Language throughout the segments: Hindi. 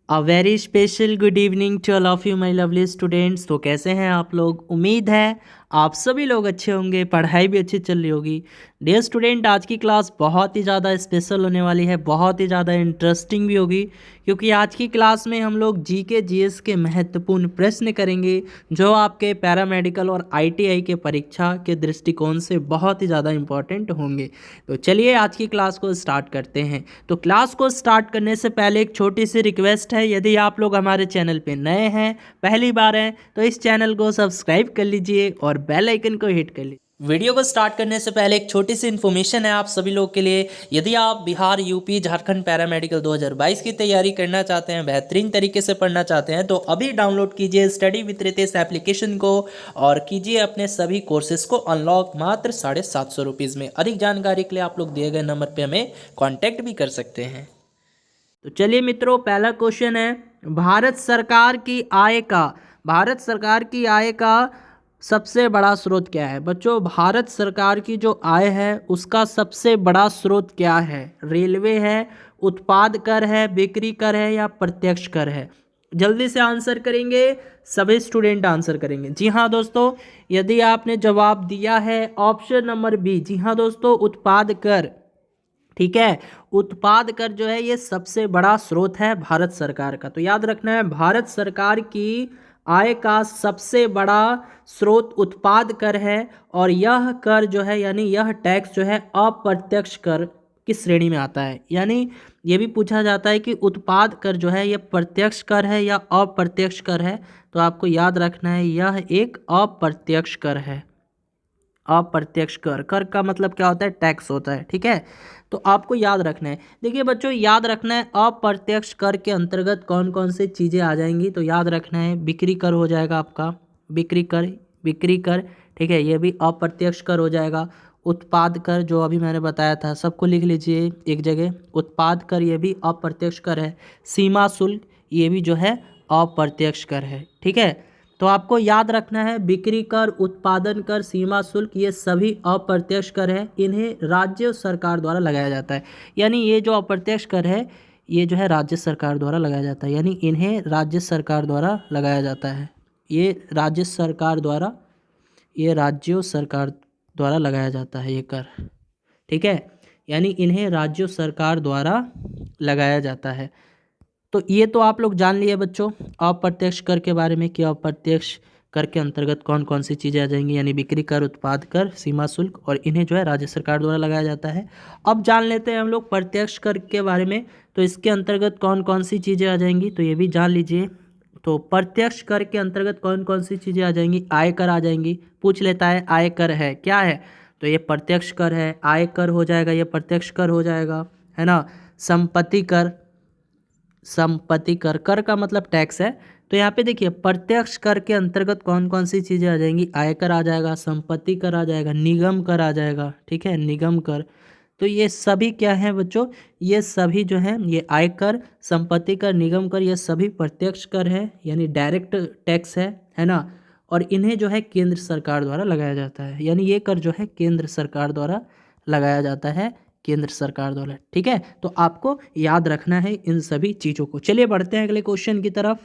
A very special good evening to all of you my lovely students. तो कैसे हैं आप लोग? उम्मीद है आप सभी लोग अच्छे होंगे, पढ़ाई भी अच्छी चल रही होगी। डियर स्टूडेंट, आज की क्लास बहुत ही ज़्यादा स्पेशल होने वाली है, बहुत ही ज़्यादा इंटरेस्टिंग भी होगी, क्योंकि आज की क्लास में हम लोग जीके जीएस के महत्वपूर्ण प्रश्न करेंगे जो आपके पैरामेडिकल और आईटीआई के परीक्षा के दृष्टिकोण से बहुत ही ज़्यादा इंपॉर्टेंट होंगे। तो चलिए आज की क्लास को स्टार्ट करते हैं। तो क्लास को स्टार्ट करने से पहले एक छोटी सी रिक्वेस्ट है, यदि आप लोग हमारे चैनल पे नए हैं, पहली बार हैं, तो इस चैनल को सब्सक्राइब कर लीजिए और बेल आइकन को हिट कर लीजिए। वीडियो को स्टार्ट करने से पहले एक छोटी सी इन्फॉर्मेशन है आप सभी लोग के लिए। यदि आप बिहार यूपी झारखंड पैरामेडिकल 2022 की तैयारी करना चाहते हैं, बेहतरीन तरीके से पढ़ना चाहते हैं, तो अभी डाउनलोड कीजिए स्टडी विद रितेश एप्लीकेशन को और कीजिए अपने सभी कोर्सेज को अनलॉक मात्र 750 रुपीज़ में। अधिक जानकारी के लिए आप लोग दिए गए नंबर पर हमें कॉन्टैक्ट भी कर सकते हैं। तो चलिए मित्रों, पहला क्वेश्चन है, भारत सरकार की आय का सबसे बड़ा स्रोत क्या है? बच्चों, भारत सरकार की जो आय है उसका सबसे बड़ा स्रोत क्या है? रेलवे है, उत्पाद कर है, बिक्री कर है या प्रत्यक्ष कर है? जल्दी से आंसर करेंगे, सभी स्टूडेंट आंसर करेंगे। जी हाँ दोस्तों, यदि आपने जवाब दिया है ऑप्शन नंबर बी, जी हाँ दोस्तों, उत्पाद कर, ठीक है, उत्पाद कर जो है ये सबसे बड़ा स्रोत है भारत सरकार का। तो याद रखना है, भारत सरकार की आय का सबसे बड़ा स्रोत उत्पाद कर है और यह कर जो है यानी यह टैक्स जो है अप्रत्यक्ष कर की श्रेणी में आता है। यानी ये भी पूछा जाता है कि उत्पाद कर जो है ये प्रत्यक्ष कर है या अप्रत्यक्ष कर है, तो आपको याद रखना है यह एक अप्रत्यक्ष कर है। अप्रत्यक्ष कर, कर का मतलब क्या होता है? टैक्स होता है, ठीक है। तो आपको याद रखना है, देखिए बच्चों, याद रखना है अप्रत्यक्ष कर के अंतर्गत कौन कौन सी चीज़ें आ जाएंगी। तो याद रखना है बिक्री कर हो जाएगा आपका, बिक्री कर, ठीक है, ये भी अप्रत्यक्ष कर हो जाएगा। उत्पाद कर जो अभी मैंने बताया था, सबको लिख लीजिए एक जगह, उत्पाद कर ये भी अप्रत्यक्ष कर है। सीमा शुल्क ये भी जो है अप्रत्यक्ष कर है, ठीक है। तो आपको याद रखना है बिक्री कर, उत्पादन कर, सीमा शुल्क ये सभी अप्रत्यक्ष कर है, इन्हें राज्य सरकार द्वारा लगाया जाता है। यानी ये जो अप्रत्यक्ष कर है ये जो है राज्य सरकार द्वारा लगाया जाता है, यानी इन्हें राज्य सरकार द्वारा लगाया जाता है। ये राज्य सरकार द्वारा, ये राज्यों सरकार द्वारा लगाया जाता है ये कर, ठीक है, यानी इन्हें राज्य सरकार द्वारा लगाया जाता है। तो ये तो आप लोग जान लिए बच्चों अप्रत्यक्ष कर के बारे में कि अप्रत्यक्ष कर के अंतर्गत कौन कौन सी चीज़ें आ जाएंगी, यानी बिक्री कर, उत्पाद कर, सीमा शुल्क, और इन्हें जो है राज्य सरकार द्वारा लगाया जाता है। अब जान लेते हैं हम लोग प्रत्यक्ष कर के बारे में, तो इसके अंतर्गत कौन कौन सी चीज़ें आ जाएंगी, तो ये भी जान लीजिए। तो प्रत्यक्ष कर के अंतर्गत कौन कौन सी चीज़ें आ जाएंगी? आयकर आ जाएंगी। पूछ लेता है आयकर है क्या है, तो ये प्रत्यक्ष कर है, आयकर हो जाएगा, ये प्रत्यक्ष कर हो जाएगा, है ना। संपत्ति कर, संपत्ति कर, कर का मतलब टैक्स है। तो यहाँ पे देखिए प्रत्यक्ष कर के अंतर्गत कौन कौन सी चीज़ें आ जाएंगी? आयकर आ जाएगा, संपत्ति कर आ जाएगा, निगम कर आ जाएगा, ठीक है, निगम कर। तो ये सभी क्या है बच्चों? ये सभी जो है, ये आयकर, संपत्ति कर, निगम कर, ये सभी प्रत्यक्ष कर है, यानी डायरेक्ट टैक्स है ना। और इन्हें जो है केंद्र सरकार द्वारा लगाया जाता है, यानी ये कर जो है केंद्र सरकार द्वारा लगाया जाता है, केंद्र सरकार द्वारा, ठीक है। तो आपको याद रखना है इन सभी चीज़ों को। चलिए बढ़ते हैं अगले क्वेश्चन की तरफ।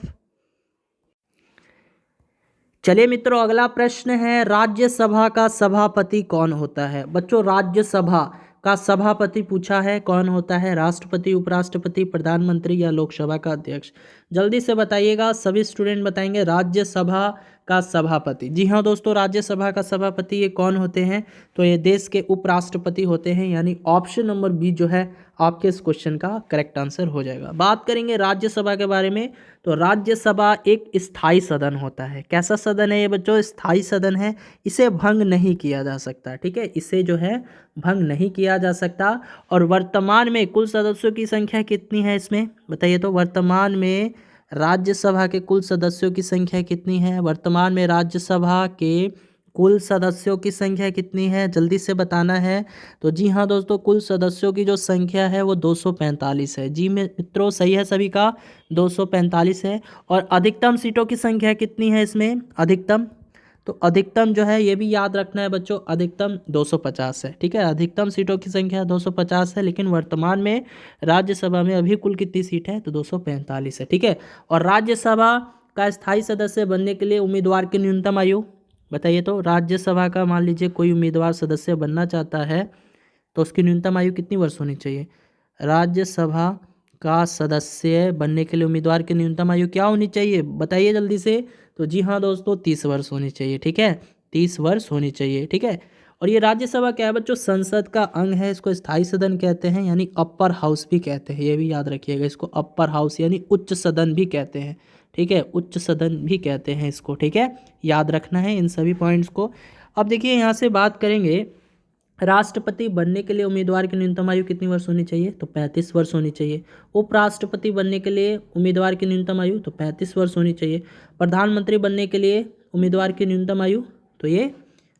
चलिए मित्रों, अगला प्रश्न है, राज्यसभा का सभापति कौन होता है? बच्चों, राज्यसभा का सभापति पूछा है, कौन होता है? राष्ट्रपति, उपराष्ट्रपति, प्रधानमंत्री या लोकसभा का अध्यक्ष? जल्दी से बताइएगा, सभी स्टूडेंट बताएंगे राज्यसभा का सभापति। जी हाँ दोस्तों, राज्यसभा का सभापति ये कौन होते हैं? तो ये देश के उपराष्ट्रपति होते हैं, यानी ऑप्शन नंबर बी जो है आपके इस क्वेश्चन का करेक्ट आंसर हो जाएगा। बात करेंगे राज्यसभा के बारे में, तो राज्यसभा एक स्थायी सदन होता है। कैसा सदन है ये बच्चों? स्थायी सदन है, इसे भंग नहीं किया जा सकता, ठीक है, इसे जो है भंग नहीं किया जा सकता। और वर्तमान में कुल सदस्यों की संख्या कितनी है इसमें बताइए? तो वर्तमान में राज्यसभा के कुल सदस्यों की संख्या कितनी है? वर्तमान में राज्यसभा के कुल सदस्यों की संख्या कितनी है? जल्दी से बताना है। तो जी हाँ दोस्तों, कुल सदस्यों की जो संख्या है वो 245 है। जी मित्रों, सही है सभी का, 245 है। और अधिकतम सीटों की संख्या कितनी है इसमें? अधिकतम तो अधिकतम जो है ये भी याद रखना है बच्चों, अधिकतम 250 है। ठीक है, अधिकतम सीटों की संख्या 250 है, लेकिन वर्तमान में राज्यसभा में अभी कुल कितनी सीट है, तो 245 है। ठीक है, और राज्यसभा का स्थायी सदस्य बनने के लिए उम्मीदवार की न्यूनतम आयु बताइए। तो राज्यसभा का मान लीजिए कोई उम्मीदवार सदस्य बनना चाहता है तो उसकी न्यूनतम आयु कितनी वर्ष होनी चाहिए। राज्यसभा का सदस्य बनने के लिए उम्मीदवार की न्यूनतम आयु क्या होनी चाहिए बताइए जल्दी से। तो जी हाँ दोस्तों, 30 वर्ष होनी चाहिए। ठीक है, 30 वर्ष होनी चाहिए। ठीक है, और ये राज्यसभा क्या है बच्चों, संसद का अंग है। इसको स्थायी सदन कहते हैं, यानी अपर हाउस भी कहते हैं। ये भी याद रखिएगा, इसको अपर हाउस यानी उच्च सदन भी कहते हैं। ठीक है, उच्च सदन भी कहते हैं इसको। ठीक है, याद रखना है इन सभी पॉइंट्स को। अब देखिए यहाँ से बात करेंगे, राष्ट्रपति बनने के लिए उम्मीदवार की न्यूनतम आयु कितनी वर्ष होनी चाहिए, तो 35 वर्ष होनी चाहिए। उपराष्ट्रपति बनने के लिए उम्मीदवार की न्यूनतम आयु तो 35 वर्ष होनी चाहिए। प्रधानमंत्री बनने के लिए उम्मीदवार की न्यूनतम आयु तो ये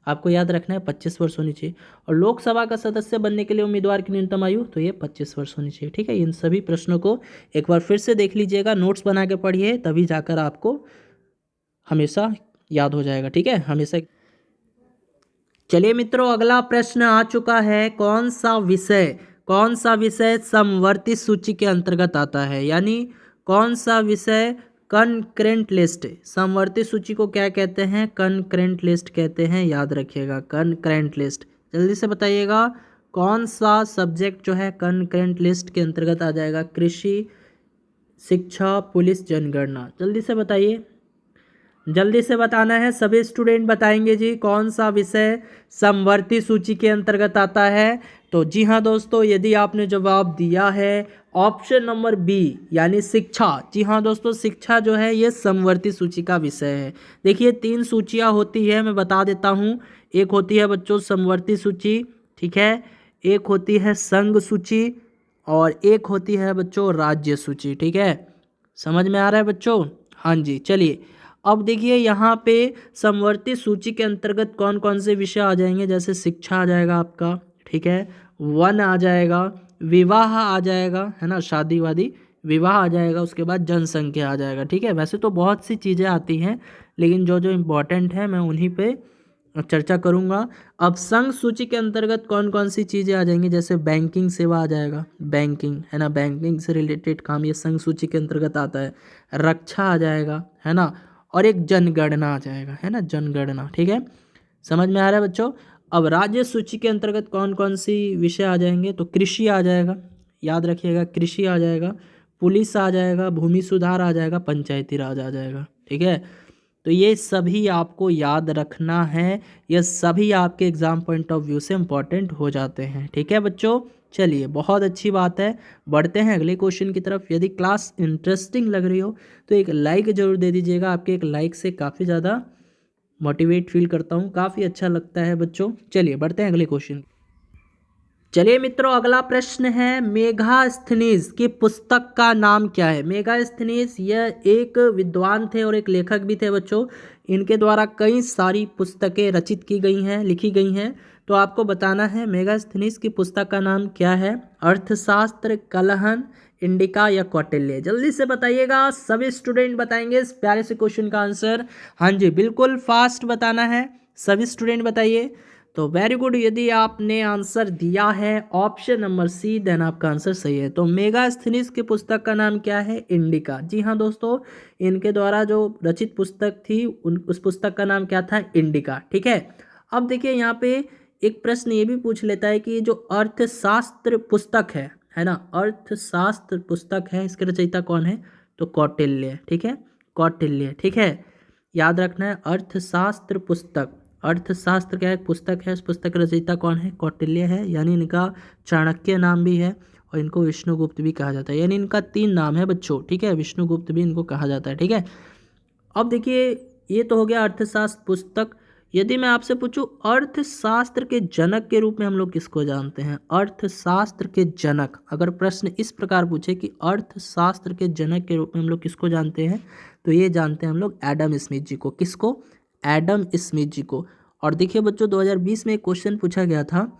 आपको याद रखना है 25 वर्ष होनी चाहिए। और लोकसभा का सदस्य बनने के लिए उम्मीदवार की न्यूनतम आयु तो ये 25 वर्ष होनी चाहिए। ठीक है, इन सभी प्रश्नों को एक बार फिर से देख लीजिएगा, नोट्स बना के पढ़िए, तभी जाकर आपको हमेशा याद हो जाएगा। ठीक है, हमेशा। चलिए मित्रों, अगला प्रश्न आ चुका है, कौन सा विषय समवर्ती सूची के अंतर्गत आता है, यानी कौन सा विषय कनकरेंट लिस्ट। समवर्ती सूची को क्या कहते हैं, कनकरेंट लिस्ट कहते हैं, याद रखिएगा, कनकरेंट लिस्ट। जल्दी से बताइएगा कौन सा सब्जेक्ट जो है कनकरेंट लिस्ट के अंतर्गत आ जाएगा। कृषि, शिक्षा, पुलिस, जनगणना। जल्दी से बताइए, जल्दी से बताना है, सभी स्टूडेंट बताएंगे जी कौन सा विषय समवर्ती सूची के अंतर्गत आता है। तो जी हाँ दोस्तों, यदि आपने जवाब दिया है ऑप्शन नंबर बी यानी शिक्षा। जी हाँ दोस्तों, शिक्षा जो है ये समवर्ती सूची का विषय है। देखिए 3 सूचियाँ होती है, मैं बता देता हूँ। एक होती है बच्चों समवर्ती सूची, ठीक है, एक होती है संघ सूची, और एक होती है बच्चों राज्य सूची। ठीक है, समझ में आ रहा है बच्चों। हाँ जी, चलिए अब देखिए यहाँ पे समवर्ती सूची के अंतर्गत कौन कौन से विषय आ जाएंगे, जैसे शिक्षा आ जाएगा आपका, ठीक है, वन आ जाएगा, विवाह आ जाएगा, है ना, शादी वादी विवाह आ जाएगा, उसके बाद जनसंख्या आ जाएगा। ठीक है, वैसे तो बहुत सी चीज़ें आती हैं, लेकिन जो जो इम्पोर्टेंट है मैं उन्हीं पे चर्चा करूँगा। अब संघ सूची के अंतर्गत कौन कौन सी चीज़ें आ जाएंगी, जैसे बैंकिंग सेवा आ जाएगा, बैंकिंग, है ना, बैंकिंग से रिलेटेड काम ये संघ सूची के अंतर्गत आता है। रक्षा आ जाएगा, है ना, और एक जनगणना आ जाएगा, है ना, जनगणना। ठीक है, समझ में आ रहा है बच्चों। अब राज्य सूची के अंतर्गत कौन कौन सी विषय आ जाएंगे, तो कृषि आ जाएगा, याद रखिएगा, कृषि आ जाएगा, पुलिस आ जाएगा, भूमि सुधार आ जाएगा, पंचायती राज आ जाएगा। ठीक है, तो ये सभी आपको याद रखना है, ये सभी आपके एग्जाम पॉइंट ऑफ व्यू से इम्पॉर्टेंट हो जाते हैं। ठीक है बच्चों, चलिए बहुत अच्छी बात है, बढ़ते हैं अगले क्वेश्चन की तरफ। यदि क्लास इंटरेस्टिंग लग रही हो तो एक लाइक ज़रूर दे दीजिएगा, आपके एक लाइक से काफ़ी ज़्यादा मोटिवेट फील करता हूँ, काफ़ी अच्छा लगता है बच्चों। चलिए बढ़ते हैं अगले क्वेश्चन। चलिए मित्रों, अगला प्रश्न है, मेगास्थनीज की पुस्तक का नाम क्या है। मेगास्थनीज यह एक विद्वान थे और एक लेखक भी थे बच्चों। इनके द्वारा कई सारी पुस्तकें रचित की गई हैं, लिखी गई हैं। तो आपको बताना है मेगास्थनीज की पुस्तक का नाम क्या है। अर्थशास्त्र, कलहन, इंडिका या कौटिल्य। जल्दी से बताइएगा, सभी स्टूडेंट बताएंगे इस प्यारे से क्वेश्चन का आंसर। हाँ जी, बिल्कुल फास्ट बताना है, सभी स्टूडेंट बताइए। तो वेरी गुड, यदि आपने आंसर दिया है ऑप्शन नंबर सी, देन आपका आंसर सही है। तो मेगास्थनीज की पुस्तक का नाम क्या है, इंडिका। जी हाँ दोस्तों, इनके द्वारा जो रचित पुस्तक थी उस पुस्तक का नाम क्या था, इंडिका। ठीक है, अब देखिए यहाँ पे एक प्रश्न ये भी पूछ लेता है कि जो अर्थशास्त्र पुस्तक है ना, अर्थशास्त्र पुस्तक है, इसके रचयिता कौन है, तो कौटिल्य। ठीक है, कौटिल्य। ठीक है, याद रखना है, अर्थशास्त्र पुस्तक, अर्थशास्त्र क्या एक पुस्तक है, उस पुस्तक का रचयिता कौन है, कौटिल्य है। यानी इनका चाणक्य नाम भी है और इनको विष्णुगुप्त भी कहा जाता है, यानी इनका 3 नाम है बच्चों। ठीक है, विष्णुगुप्त भी इनको कहा जाता है। ठीक है, अब देखिए ये तो हो गया अर्थशास्त्र पुस्तक। यदि मैं आपसे पूछूं अर्थशास्त्र के जनक के रूप में हम लोग किसको जानते हैं, अर्थशास्त्र के जनक, अगर प्रश्न इस प्रकार पूछे कि अर्थशास्त्र के जनक के रूप में हम लोग किसको जानते हैं, तो ये जानते हैं हम लोग एडम स्मिथ जी को। किसको, एडम स्मिथ जी को। और देखिए बच्चों 2020 में एक क्वेश्चन पूछा गया था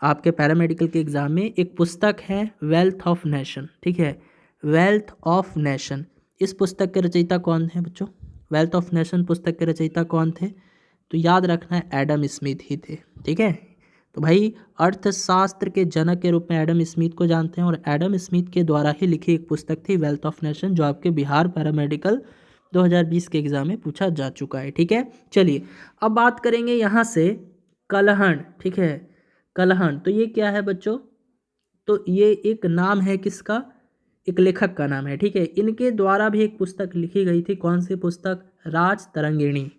आपके पैरामेडिकल के एग्जाम में, एक पुस्तक है वेल्थ ऑफ नेशन। ठीक है, वेल्थ ऑफ नेशन, इस पुस्तक के रचयिता कौन है बच्चों, वेल्थ ऑफ नेशन पुस्तक के रचयिता कौन थे, तो याद रखना है एडम स्मिथ ही थे। ठीक है, तो भाई अर्थशास्त्र के जनक के रूप में एडम स्मिथ को जानते हैं और एडम स्मिथ के द्वारा ही लिखी एक पुस्तक थी वेल्थ ऑफ नेशन, जो आपके बिहार पैरामेडिकल 2020 के एग्जाम में पूछा जा चुका है। ठीक है, चलिए अब बात करेंगे यहाँ से कलहण। ठीक है, कलहण तो ये क्या है बच्चों, तो ये एक नाम है किसका, एक लेखक का नाम है। ठीक है, इनके द्वारा भी एक पुस्तक लिखी गई थी। कौन सी पुस्तक, राज तरंगिणी।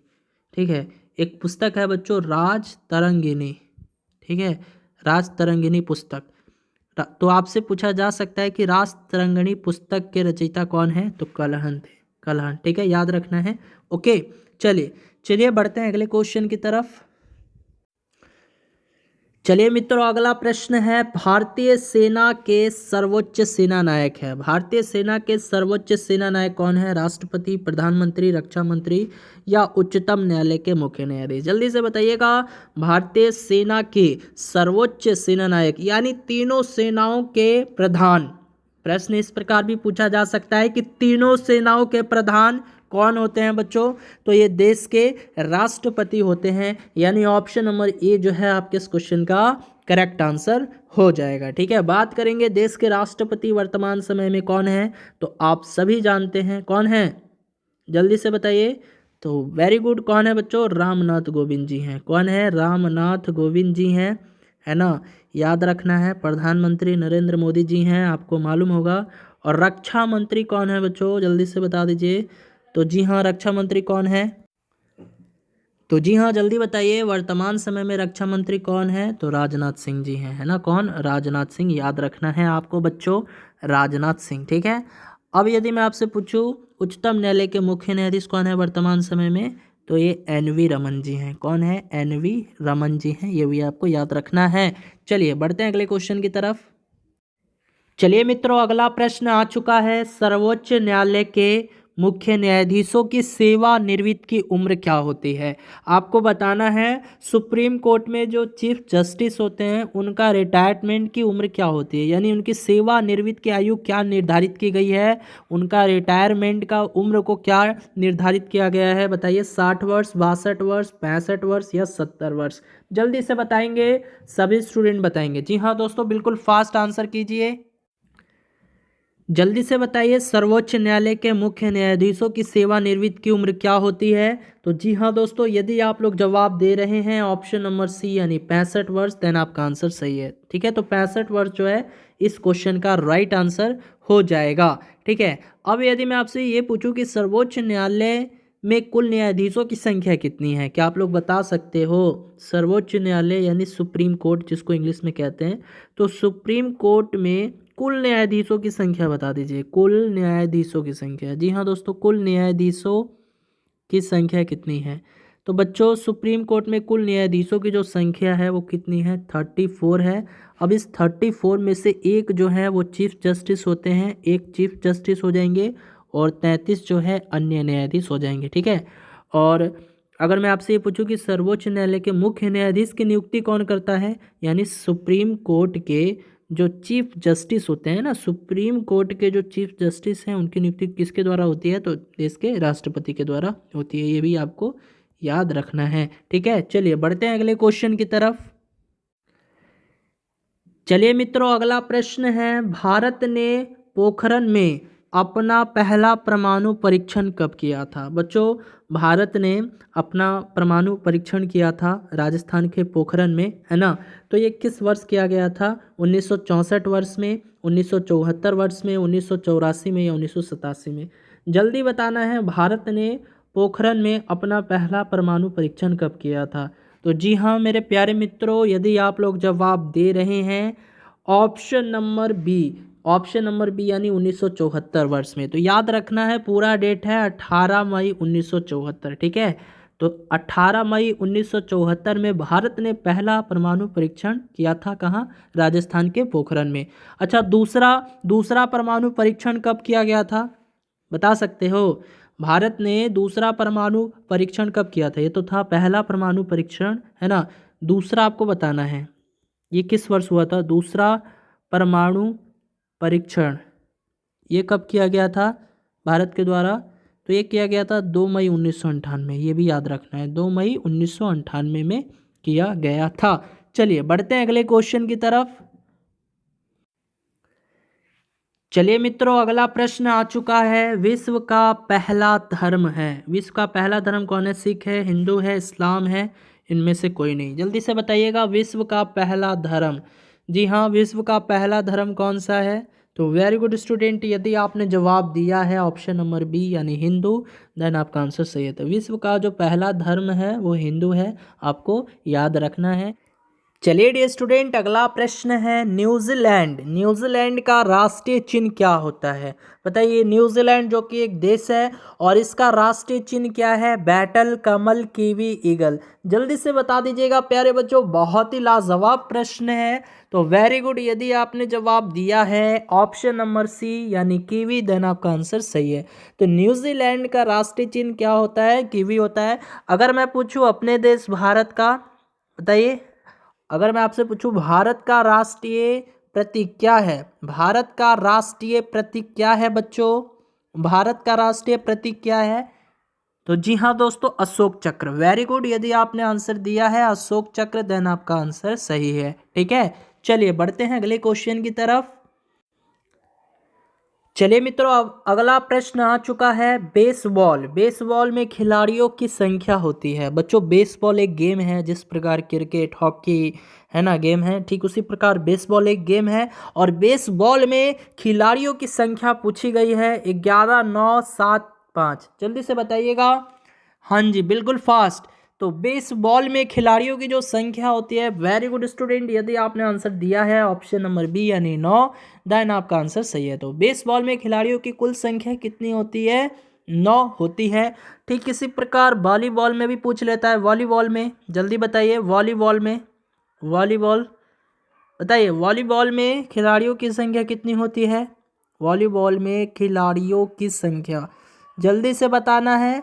ठीक है, एक पुस्तक है बच्चों राज तरंगिणी। ठीक है, राज तरंगिणी पुस्तक। तो आपसे पूछा जा सकता है कि राज तरंगिणी पुस्तक के रचयिता कौन है, तो कलहण थे, कलहण। ठीक है, याद रखना है। ओके, चलिए बढ़ते हैं अगले क्वेश्चन की तरफ। चलिए मित्रों, अगला प्रश्न है भारतीय सेना के सर्वोच्च सेना नायक है। भारतीय सेना के सर्वोच्च सेना नायक कौन है, राष्ट्रपति, प्रधानमंत्री, रक्षा मंत्री या उच्चतम न्यायालय के मुख्य न्यायाधीश। जल्दी से बताइएगा, भारतीय सेना के सर्वोच्च सेना नायक यानी तीनों सेनाओं के प्रधान। प्रश्न इस प्रकार भी पूछा जा सकता है कि तीनों सेनाओं के प्रधान कौन होते हैं बच्चों, तो ये देश के राष्ट्रपति होते हैं। यानी ऑप्शन नंबर ए जो है आपके इस क्वेश्चन का करेक्ट आंसर हो जाएगा। ठीक है, बात करेंगे देश के राष्ट्रपति वर्तमान समय में कौन है, तो आप सभी जानते हैं कौन है, जल्दी से बताइए। तो वेरी गुड, कौन है बच्चों, रामनाथ कोविंद जी हैं। कौन है, रामनाथ कोविंद जी हैं, है ना, याद रखना है। प्रधानमंत्री नरेंद्र मोदी जी हैं, आपको मालूम होगा। और रक्षा मंत्री कौन है बच्चों, जल्दी से बता दीजिए। तो जी हाँ, रक्षा मंत्री कौन है, तो जी हाँ जल्दी बताइए, वर्तमान समय में रक्षा मंत्री कौन है, तो राजनाथ सिंह जी हैं, है ना। कौन, राजनाथ सिंह, याद रखना है आपको बच्चों, राजनाथ सिंह। ठीक है, अब यदि मैं आपसे पूछूं उच्चतम न्यायालय के मुख्य न्यायाधीश कौन है वर्तमान समय में, तो ये एन.वी. रमन जी हैं। कौन है, एन.वी. रमन जी हैं, ये भी आपको याद रखना है। चलिए बढ़ते हैं अगले क्वेश्चन की तरफ। चलिए मित्रों, अगला प्रश्न आ चुका है, सर्वोच्च न्यायालय के मुख्य न्यायाधीशों की सेवानिवृत्त की उम्र क्या होती है। आपको बताना है सुप्रीम कोर्ट में जो चीफ जस्टिस होते हैं उनका रिटायरमेंट की उम्र क्या होती है, यानी उनकी सेवानिवृत्त की आयु क्या निर्धारित की गई है, उनका रिटायरमेंट का उम्र को क्या निर्धारित किया गया है, बताइए। 60 वर्ष, 62 वर्ष, 65 वर्ष या 70 वर्ष। जल्दी से बताएंगे, सभी स्टूडेंट बताएंगे। जी हाँ दोस्तों, बिल्कुल फास्ट आंसर कीजिए, जल्दी से बताइए। सर्वोच्च न्यायालय के मुख्य न्यायाधीशों की सेवानिवृत्त की उम्र क्या होती है, तो जी हाँ दोस्तों, यदि आप लोग जवाब दे रहे हैं ऑप्शन नंबर सी यानी 65 वर्ष, देन आपका आंसर सही है। ठीक है, तो 65 वर्ष जो है इस क्वेश्चन का राइट आंसर हो जाएगा। ठीक है, अब यदि मैं आपसे ये पूछूं कि सर्वोच्च न्यायालय में कुल न्यायाधीशों की संख्या कितनी है, क्या आप लोग बता सकते हो। सर्वोच्च न्यायालय यानी सुप्रीम कोर्ट जिसको इंग्लिश में कहते हैं, तो सुप्रीम कोर्ट में कुल न्यायाधीशों की संख्या बता दीजिए, कुल न्यायाधीशों की संख्या। जी हाँ दोस्तों, कुल न्यायाधीशों की संख्या कितनी है, तो बच्चों सुप्रीम कोर्ट में कुल न्यायाधीशों की जो संख्या है वो कितनी है, 34 है। अब इस 34 में से एक जो है वो चीफ जस्टिस होते हैं, एक चीफ जस्टिस हो जाएंगे और 33 जो है अन्य न्यायाधीश हो जाएंगे। ठीक है, और अगर मैं आपसे ये पूछूं कि सर्वोच्च न्यायालय के मुख्य न्यायाधीश की नियुक्ति कौन करता है, यानी सुप्रीम कोर्ट के जो चीफ जस्टिस होते हैं ना, सुप्रीम कोर्ट के जो चीफ जस्टिस हैं उनकी नियुक्ति किसके द्वारा होती है, तो देश के राष्ट्रपति के द्वारा होती है। ये भी आपको याद रखना है। ठीक है, चलिए बढ़ते हैं अगले क्वेश्चन की तरफ। चलिए मित्रों, अगला प्रश्न है, भारत ने पोखरण में अपना पहला परमाणु परीक्षण कब किया था। बच्चों, भारत ने अपना परमाणु परीक्षण किया था राजस्थान के पोखरण में, है ना। तो ये किस वर्ष किया गया था, 1964 वर्ष में, 1974 वर्ष में, 1984 में या 1987 में। जल्दी बताना है, भारत ने पोखरण में अपना पहला परमाणु परीक्षण कब किया था। तो जी हाँ मेरे प्यारे मित्रों, यदि आप लोग जवाब दे रहे हैं option number B, option number B यानी 1974 वर्ष में, तो याद रखना है पूरा डेट है 18 मई 1974। ठीक है, तो 18 मई 1974 में भारत ने पहला परमाणु परीक्षण किया था, कहाँ, राजस्थान के पोखरण में। अच्छा, दूसरा परमाणु परीक्षण कब किया गया था, बता सकते हो। भारत ने दूसरा परमाणु परीक्षण कब किया था, ये तो था पहला परमाणु परीक्षण, है ना। दूसरा आपको बताना है ये किस वर्ष हुआ था, दूसरा परमाणु परीक्षण ये कब किया गया था भारत के द्वारा, तो ये किया गया था 2 मई 1998, ये भी याद रखना है, 2 मई 1998 में किया गया था। चलिए बढ़ते हैं अगले क्वेश्चन की तरफ। चलिए मित्रों, अगला प्रश्न आ चुका है। विश्व का पहला धर्म है, विश्व का पहला धर्म कौन है? सिख है, हिंदू है, इस्लाम है, इनमें से कोई नहीं। जल्दी से बताइएगा, विश्व का पहला धर्म। जी हाँ, विश्व का पहला धर्म कौन सा है? तो वेरी गुड स्टूडेंट, यदि आपने जवाब दिया है ऑप्शन नंबर बी यानी हिंदू, देन आपका आंसर सही है। तो विश्व का जो पहला धर्म है वो हिंदू है, आपको याद रखना है। चलिए डियर स्टूडेंट, अगला प्रश्न है न्यूजीलैंड। न्यूजीलैंड का राष्ट्रीय चिन्ह क्या होता है? बताइए, न्यूजीलैंड जो कि एक देश है और इसका राष्ट्रीय चिन्ह क्या है? बैटल, कमल, कीवी, ईगल। जल्दी से बता दीजिएगा प्यारे बच्चों, बहुत ही लाजवाब प्रश्न है। तो वेरी गुड, यदि आपने जवाब दिया है ऑप्शन नंबर सी यानी कीवी, देन आपका आंसर सही है। तो न्यूजीलैंड का राष्ट्रीय चिन्ह क्या होता है? कीवी होता है। अगर मैं पूछूं अपने देश भारत का, बताइए, अगर मैं आपसे पूछूं भारत का राष्ट्रीय प्रतीक क्या है? भारत का राष्ट्रीय प्रतीक क्या है बच्चों? भारत का राष्ट्रीय प्रतीक क्या है? तो जी हाँ दोस्तों, अशोक चक्र। वेरी गुड, यदि आपने आंसर दिया है अशोक चक्र, देन आपका आंसर सही है। ठीक है, चलिए बढ़ते हैं अगले क्वेश्चन की तरफ। चलिए मित्रों, अब अगला प्रश्न आ चुका है बेसबॉल। बेसबॉल में खिलाड़ियों की संख्या होती है बच्चों। बेसबॉल एक गेम है, जिस प्रकार क्रिकेट, हॉकी है ना गेम है, ठीक उसी प्रकार बेसबॉल एक गेम है। और बेसबॉल में खिलाड़ियों की संख्या पूछी गई है 11, 9, 7, 5। जल्दी से बताइएगा। हाँ जी, बिल्कुल फास्ट। तो बेसबॉल में खिलाड़ियों की जो संख्या होती है, वेरी गुड स्टूडेंट, यदि आपने आंसर दिया है ऑप्शन नंबर बी यानी 9, देन आपका आंसर सही है। तो बेसबॉल में खिलाड़ियों की कुल संख्या कितनी होती है? 9 होती है। ठीक इसी प्रकार वॉलीबॉल में भी पूछ लेता है। वॉलीबॉल में जल्दी बताइए, वॉलीबॉल में, वॉलीबॉल बताइए, वॉलीबॉल में खिलाड़ियों की संख्या कितनी होती है? वॉलीबॉल में खिलाड़ियों की संख्या जल्दी से बताना है।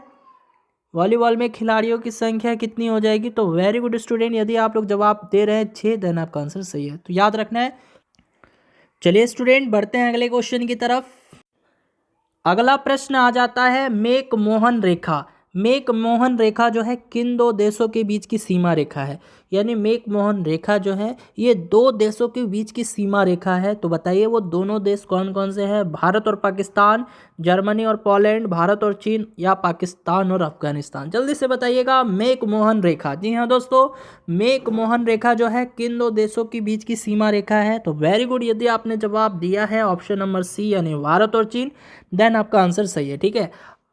वॉलीबॉल में खिलाड़ियों की संख्या कितनी हो जाएगी? तो वेरी गुड स्टूडेंट, यदि आप लोग जवाब दे रहे हैं 6, देन आपका आंसर सही है, तो याद रखना है। चलिए स्टूडेंट, बढ़ते हैं अगले क्वेश्चन की तरफ। अगला प्रश्न आ जाता है मेक मोहन रेखा। मेक मोहन रेखा जो है किन दो देशों के बीच की सीमा रेखा है? यानी मेक मोहन रेखा जो है ये 2 देशों के बीच की सीमा रेखा है। तो बताइए वो दोनों देश कौन कौन से हैं? भारत और पाकिस्तान, जर्मनी और पोलैंड, भारत और चीन, या पाकिस्तान और अफगानिस्तान? जल्दी से बताइएगा। मेक मोहन रेखा, जी हाँ दोस्तों, मेक मोहन रेखा जो है किन 2 देशों के बीच की सीमा रेखा है? तो वेरी गुड, यदि आपने जवाब दिया है ऑप्शन नंबर सी यानी भारत और चीन, देन आपका आंसर सही है। ठीक है,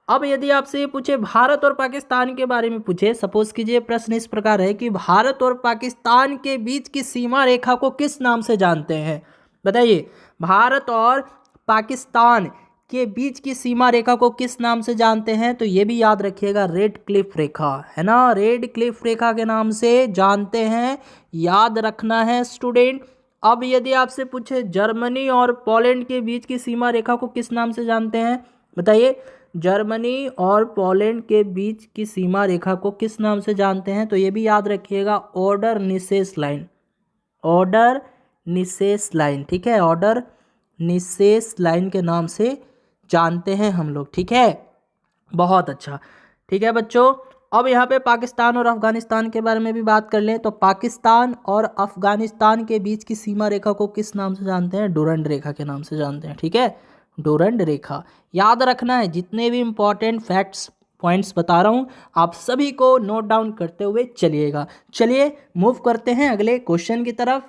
अब यदि आपसे ये पूछे भारत और पाकिस्तान के बारे में पूछे, सपोज कीजिए प्रश्न इस प्रकार है कि भारत और पाकिस्तान के बीच की सीमा रेखा को किस नाम से जानते हैं? बताइए, भारत और पाकिस्तान के बीच की सीमा रेखा को किस नाम से जानते हैं? तो ये भी याद रखिएगा, रेड क्लिफ रेखा है ना, रेड क्लिफ रेखा के नाम से जानते हैं, याद रखना है स्टूडेंट। अब यदि आपसे पूछे जर्मनी और पोलैंड के बीच की सीमा रेखा को किस नाम से जानते हैं? बताइए, जर्मनी और पोलैंड के बीच की सीमा रेखा को किस नाम से जानते हैं? तो ये भी याद रखिएगा, ऑर्डर निसेस लाइन, ऑर्डर निसेस लाइन। ठीक है, ऑर्डर निसेस लाइन के नाम से जानते हैं हम लोग। ठीक है, बहुत अच्छा। ठीक है बच्चों, अब यहाँ पे पाकिस्तान और अफगानिस्तान के बारे में भी बात कर लें। तो पाकिस्तान और अफगानिस्तान के बीच की सीमा रेखा को किस नाम से जानते हैं? डूरंड रेखा के नाम से जानते हैं। ठीक है, डूरंड रेखा। याद रखना है, जितने भी इंपॉर्टेंट फैक्ट्स पॉइंट्स बता रहा हूँ आप सभी को नोट डाउन करते हुए चलिएगा। चलिए मूव करते हैं अगले क्वेश्चन की तरफ।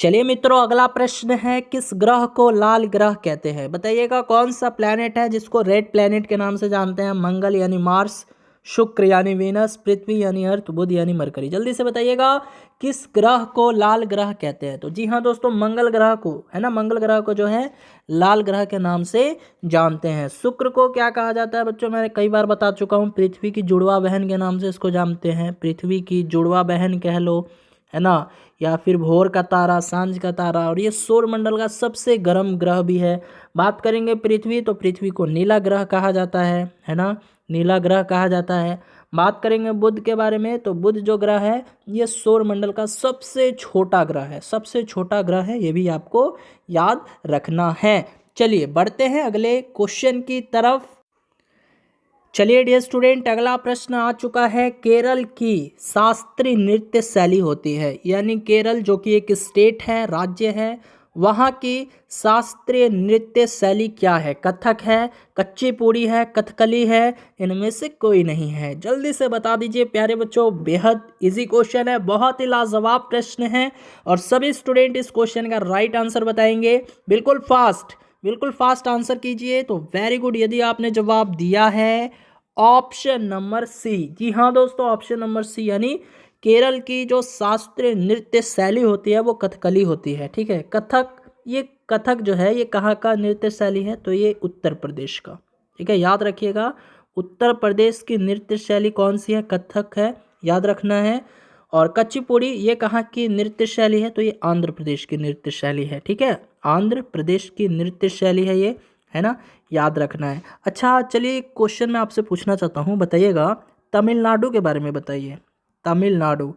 चलिए मित्रों, अगला प्रश्न है किस ग्रह को लाल ग्रह कहते हैं? बताइएगा, कौन सा प्लैनेट है जिसको रेड प्लैनेट के नाम से जानते हैं? मंगल यानी मार्स, शुक्र यानी वीनस, पृथ्वी यानी अर्थ, बुध यानी मरकरी। जल्दी से बताइएगा, किस ग्रह को लाल ग्रह कहते हैं? तो जी हाँ दोस्तों, मंगल ग्रह को, है ना, मंगल ग्रह को जो है लाल ग्रह के नाम से जानते हैं। शुक्र को क्या कहा जाता है बच्चों? मैंने कई बार बता चुका हूँ, पृथ्वी की जुड़वा बहन के नाम से इसको जानते हैं। पृथ्वी की जुड़वा बहन कह लो, है ना, या फिर भोर का तारा, सांझ का तारा, और ये सौर मंडल का सबसे गर्म ग्रह भी है। बात करेंगे पृथ्वी, तो पृथ्वी को नीला ग्रह कहा जाता है ना, नीला ग्रह कहा जाता है। बात करेंगे बुध के बारे में, तो बुध जो ग्रह है ये सौर मंडल का सबसे छोटा ग्रह है, सबसे छोटा ग्रह है, ये भी आपको याद रखना है। चलिए बढ़ते हैं अगले क्वेश्चन की तरफ। चलिए डियर स्टूडेंट, अगला प्रश्न आ चुका है। केरल की शास्त्रीय नृत्य शैली होती है, यानी केरल जो कि एक स्टेट है, राज्य है, वहाँ की शास्त्रीय नृत्य शैली क्या है? कथक है, कुचिपुड़ी है, कथकली है, इनमें से कोई नहीं है। जल्दी से बता दीजिए प्यारे बच्चों, बेहद इजी क्वेश्चन है, बहुत ही लाजवाब प्रश्न है और सभी स्टूडेंट इस क्वेश्चन का राइट आंसर बताएंगे। बिल्कुल फास्ट आंसर कीजिए। तो वेरी गुड, यदि आपने जवाब दिया है ऑप्शन नंबर सी। जी हाँ दोस्तों, ऑप्शन नंबर सी, यानी केरल की जो शास्त्रीय नृत्य शैली होती है वो कथकली होती है। ठीक है, कथक जो है ये कहाँ का नृत्य शैली है? तो ये उत्तर प्रदेश का। ठीक है, याद रखिएगा, उत्तर प्रदेश की नृत्य शैली कौन सी है? कथक है, याद रखना है। और कुचिपुड़ी ये कहाँ की नृत्य शैली है? तो ये आंध्र प्रदेश की नृत्य शैली है। ठीक है, आंध्र प्रदेश की नृत्य शैली है ये, है ना, याद रखना है। अच्छा चलिए, एक क्वेश्चन मैं आपसे पूछना चाहता हूँ, बताइएगा तमिलनाडु के बारे में बताइए। तमिलनाडु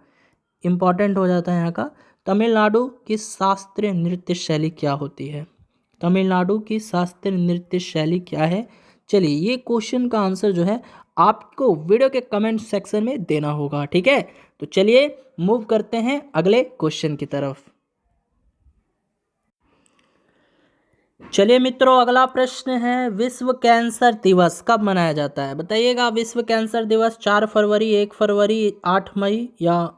इम्पॉर्टेंट हो जाता है यहाँ का। तमिलनाडु की शास्त्रीय नृत्य शैली क्या होती है? तमिलनाडु की शास्त्रीय नृत्य शैली क्या है? चलिए, ये क्वेश्चन का आंसर जो है आपको वीडियो के कमेंट सेक्शन में देना होगा। ठीक है, तो चलिए मूव करते हैं अगले क्वेश्चन की तरफ। चलिए मित्रों, अगला प्रश्न है, विश्व कैंसर दिवस कब मनाया जाता है? बताइएगा, विश्व कैंसर दिवस 4 फरवरी, 1 फरवरी, 8 मई या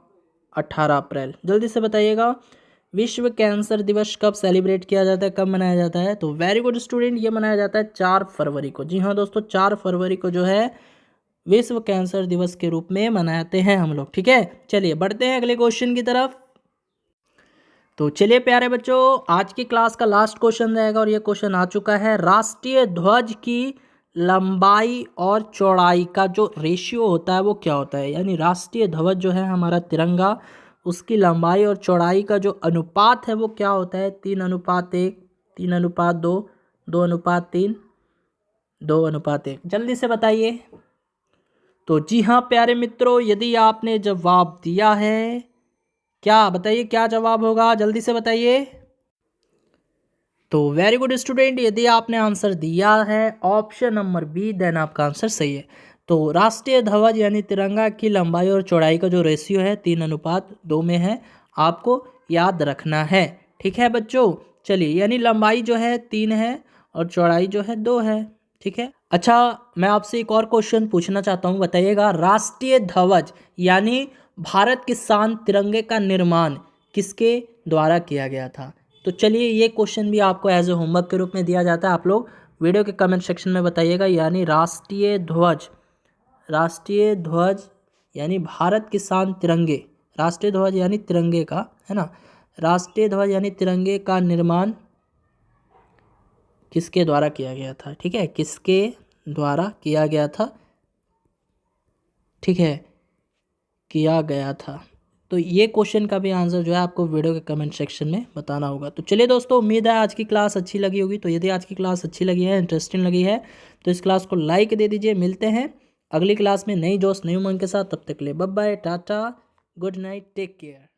18 अप्रैल? जल्दी से बताइएगा, विश्व कैंसर दिवस कब सेलिब्रेट किया जाता है, कब मनाया जाता है? तो वेरी गुड स्टूडेंट, ये मनाया जाता है 4 फरवरी को। जी हाँ दोस्तों, 4 फरवरी को जो है विश्व कैंसर दिवस के रूप में मनाते हैं हम लोग। ठीक है, चलिए बढ़ते हैं अगले क्वेश्चन की तरफ। तो चलिए प्यारे बच्चों, आज की क्लास का लास्ट क्वेश्चन रहेगा और ये क्वेश्चन आ चुका है। राष्ट्रीय ध्वज की लंबाई और चौड़ाई का जो रेशियो होता है वो क्या होता है? यानी राष्ट्रीय ध्वज जो है हमारा तिरंगा, उसकी लंबाई और चौड़ाई का जो अनुपात है वो क्या होता है? 3:1, 3:2, 2:3, 2:1। जल्दी से बताइए। तो जी हाँ प्यारे मित्रों, यदि आपने जवाब दिया है, क्या बताइए क्या जवाब होगा? जल्दी से बताइए। तो वेरी गुड स्टूडेंट, यदि आपने आंसर दिया है ऑप्शन नंबर बी, देन आपका आंसर सही है। तो राष्ट्रीय ध्वज यानी तिरंगा की लंबाई और चौड़ाई का जो रेशियो है 3:2 में है, आपको याद रखना है। ठीक है बच्चों, चलिए, यानी लंबाई जो है 3 है और चौड़ाई जो है 2 है। ठीक है, अच्छा मैं आपसे एक और क्वेश्चन पूछना चाहता हूँ, बताइएगा राष्ट्रीय ध्वज यानी भारत की शान तिरंगे का निर्माण किसके द्वारा किया गया था? तो चलिए, ये क्वेश्चन भी आपको एज ए होमवर्क के रूप में दिया जाता है, आप लोग वीडियो के कमेंट सेक्शन में बताइएगा। यानी राष्ट्रीय ध्वज यानी भारत की शान तिरंगे, राष्ट्रीय ध्वज यानी तिरंगे का, है ना, राष्ट्रीय ध्वज यानी तिरंगे का निर्माण किसके द्वारा किया गया था? ठीक है, किसके द्वारा किया गया था? ठीक है, किया गया था। तो ये क्वेश्चन का भी आंसर जो है आपको वीडियो के कमेंट सेक्शन में बताना होगा। तो चलिए दोस्तों, उम्मीद है आज की क्लास अच्छी लगी होगी। तो यदि आज की क्लास अच्छी लगी है, इंटरेस्टिंग लगी है, तो इस क्लास को लाइक दे दीजिए। मिलते हैं अगली क्लास में नई जोश नई उमंग के साथ। तब तक के लिए bye bye, tata, good night, take care.